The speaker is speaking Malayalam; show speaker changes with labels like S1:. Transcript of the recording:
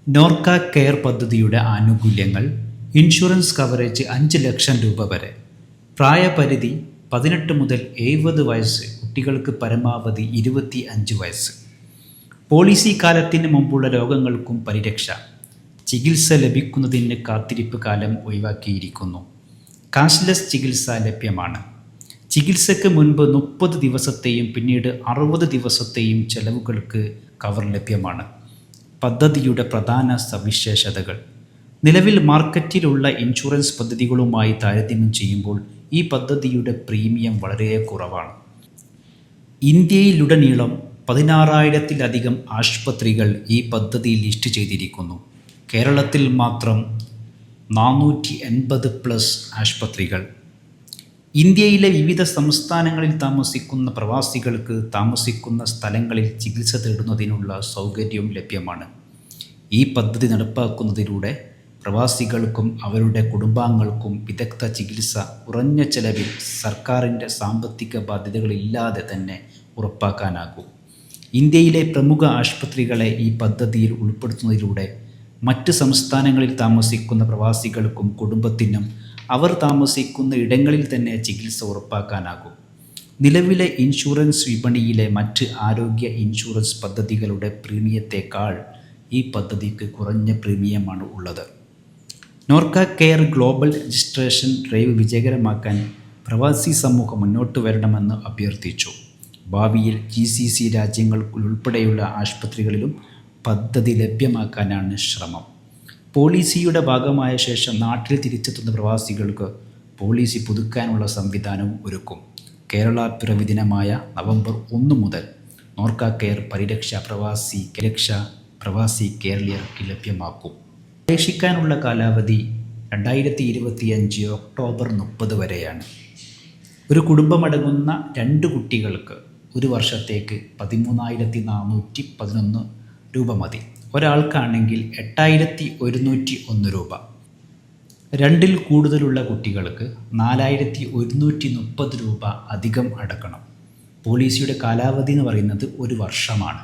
S1: നോർക്ക കെയർ പദ്ധതിയുടെ ആനുകൂല്യങ്ങൾ: ഇൻഷുറൻസ് കവറേജ് 5 ലക്ഷം രൂപ വരെ. പ്രായപരിധി 18 മുതൽ 70 വയസ്സ്. കുട്ടികൾക്ക് പരമാവധി 25 വയസ്സ്. പോളിസി കാലത്തിന് മുമ്പുള്ള രോഗങ്ങൾക്കും പരിരക്ഷ. ചികിത്സ ലഭിക്കുന്നതിന് കാത്തിരിപ്പ് കാലം ഒഴിവാക്കിയിരിക്കുന്നു. കാഷ്ലെസ് ചികിത്സ ലഭ്യമാണ്. ചികിത്സയ്ക്ക് മുൻപ് 30 ദിവസത്തെയും പിന്നീട് 60 ദിവസത്തെയും ചെലവുകൾക്ക് കവർ ലഭ്യമാണ്. പദ്ധതിയുടെ പ്രധാന സവിശേഷതകൾ: നിലവിൽ മാർക്കറ്റിലുള്ള ഇൻഷുറൻസ് പദ്ധതികളുമായി താരതമ്യം ചെയ്യുമ്പോൾ ഈ പദ്ധതിയുടെ പ്രീമിയം വളരെ കുറവാണ്. ഇന്ത്യയിലുടനീളം 16,000-ലധികം ആശുപത്രികൾ ഈ പദ്ധതി ലിസ്റ്റ് ചെയ്തിരിക്കുന്നു. കേരളത്തിൽ മാത്രം 480+ ആശുപത്രികൾ. ഇന്ത്യയിലെ വിവിധ സംസ്ഥാനങ്ങളിൽ താമസിക്കുന്ന പ്രവാസികൾക്ക് താമസിക്കുന്ന സ്ഥലങ്ങളിൽ ചികിത്സ തേടുന്നതിനുള്ള സൗകര്യവും ലഭ്യമാണ്. ഈ പദ്ധതി നടപ്പാക്കുന്നതിലൂടെ പ്രവാസികൾക്കും അവരുടെ കുടുംബാംഗങ്ങൾക്കും വിദഗ്ധ ചികിത്സ കുറഞ്ഞ ചെലവിൽ സർക്കാരിൻ്റെ സാമ്പത്തിക ബാധ്യതകളില്ലാതെ തന്നെ ഉറപ്പാക്കാനാകും. ഇന്ത്യയിലെ പ്രമുഖ ആശുപത്രികളെ ഈ പദ്ധതിയിൽ ഉൾപ്പെടുത്തുന്നതിലൂടെ മറ്റ് സംസ്ഥാനങ്ങളിൽ താമസിക്കുന്ന പ്രവാസികൾക്കും കുടുംബത്തിനും അവർ താമസിക്കുന്ന ഇടങ്ങളിൽ തന്നെ ചികിത്സ ഉറപ്പാക്കാനാകും. നിലവിലെ ഇൻഷുറൻസ് വിപണിയിലെ മറ്റ് ആരോഗ്യ ഇൻഷുറൻസ് പദ്ധതികളുടെ പ്രീമിയത്തേക്കാൾ ഈ പദ്ധതിക്ക് കുറഞ്ഞ പ്രീമിയമാണ് ഉള്ളത്. Norka care global registration drive വിജയകരമാക്കാൻ പ്രവാസി സമൂഹം മുന്നോട്ട് വരണമെന്ന് അഭ്യർത്ഥിച്ചു. ഭാവിയിൽ GCC രാജ്യങ്ങൾ ഉൾപ്പെടെയുള്ള ആശുപത്രികളിലും പദ്ധതി ലഭ്യമാക്കാനാണ് ശ്രമം. പോളിസിയുടെ ഭാഗമായ ശേഷം നാട്ടിൽ തിരിച്ചെത്തുന്ന പ്രവാസികൾക്ക് പോളിസി പുതുക്കാനുള്ള സംവിധാനവും ഒരുക്കും. കേരള പിറവി ദിനമായ നവംബർ 1 മുതൽ നോർക്ക കെയർ പരിരക്ഷ പ്രവാസി കേരളീയർക്ക് ലഭ്യമാക്കും. അപേക്ഷിക്കാനുള്ള കാലാവധി 2025 ഒക്ടോബർ 30 വരെയാണ്. ഒരു കുടുംബമടങ്ങുന്ന 2 കുട്ടികൾക്ക് 1 വർഷത്തേക്ക് 13,411 രൂപ മതി. ഒരാൾക്കാണെങ്കിൽ 8,101 രൂപ. 2-ൽ കൂടുതലുള്ള കുട്ടികൾക്ക് 4,130 രൂപ അധികം അടക്കണം. പോളിസിയുടെ കാലാവധി എന്ന് പറയുന്നത് 1 വർഷമാണ്.